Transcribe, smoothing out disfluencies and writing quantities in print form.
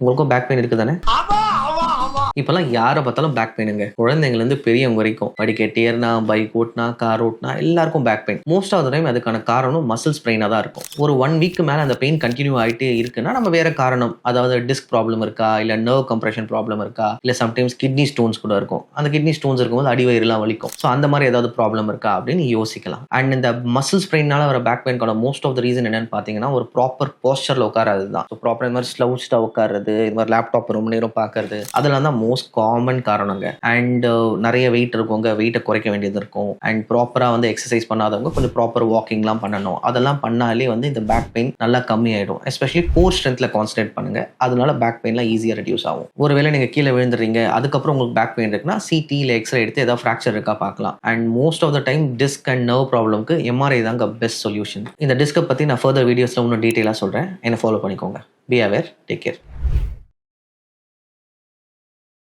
உங்களுக்கும் back pain இருக்கு தானே? இப்பெல்லாம் யாரை பார்த்தாலும் பேக் பெயினுங்க. குழந்தைங்கலேருந்து பெரியவங்க வரைக்கும் படிக்கட்டு ஏறினா, பைக் ஓட்டினா, கார் ஓட்டினா எல்லாருக்கும் back pain. Most of the time அதுக்கான காரணம் மசில்ஸ் பெயினாக தான் இருக்கும். ஒரு 1 வீக்கு மேலே அந்த பெயின் கண்டினியூ ஆகிட்டே இருக்குன்னா நம்ம வேற காரணம், அதாவது டிஸ்க் ப்ராப்ளம் இருக்கா, இல்லை நர்வ் கம்ப்ரெஷன் ப்ராப்ளம் இருக்கா, இல்லை சம்டைம்ஸ் கிட்னி ஸ்டோன்ஸ் கூட இருக்கும். அந்த கிட்னி ஸ்டோன்ஸ் இருக்கும்போது அடிவயிறுலாம் வலிக்கும். ஸோ அந்த மாதிரி ஏதாவது ப்ராப்ளம் இருக்கா அப்படின்னு யோசிக்கலாம். அண்ட் இந்த மசில்ஸ் பெயின்னால வர பேக் பெயின்கான மோஸ்ட் ஆஃப் த ரீசன் என்னன்னு பார்த்தீங்கன்னா ஒரு ப்ராப்பர் போஸ்டரில் உட்காராது தான். ஸோ ப்ராப்பர் இந்த மாதிரி ஸ்லவுச்டாக உட்காருறது, இது மாதிரி லேப்டாப் ரொம்ப நேரம் பார்க்கறது, அதெல்லாம் தான் மோஸ்ட் காமன் காரணங்க. அண்ட் நிறைய வெயிட் இருக்கவங்க வெயிட்டை குறைக்க வேண்டியது இருக்கும். அண்ட் ப்ராப்பராக வந்து எக்ஸசைஸ் பண்ணாதவங்க கொஞ்சம் ப்ராப்பர் வாக்கிங்லாம் பண்ணணும். அதெல்லாம் பண்ணாலே வந்து இந்த பேக் பெயின் நல்லா கம்மி ஆகிடும். எஸ்பெஷலி கோர் ஸ்ட்ரென்த்தில் கான்சன்ட்ரேட் பண்ணுங்க. அதனால பேக் பெயின்லாம் ஈஸியாக ரெடியூஸ் ஆகும். ஒருவேளை நீங்கள் கீழே விழுந்துறீங்க, அதுக்கப்புறம் உங்களுக்கு பேக் பெயின் இருக்குன்னா சிடி இல்லை எக்ஸ்ரே எடுத்து ஏதாவது ஃப்ராக்சர் இருக்கா பார்க்கலாம். And most of the time disc and nerve ப்ராப்ளம்க்கு எம்ஆர்ஐ தாங்க பெஸ்ட் சொல்யூஷன். இந்த டிஸ்கை பற்றி நான் ஃபர்தர் வீடியோஸில் இன்னும் டீட்டெயிலாக சொல்கிறேன். என்னை ஃபாலோ பண்ணிக்கோங்க. Be aware, take care.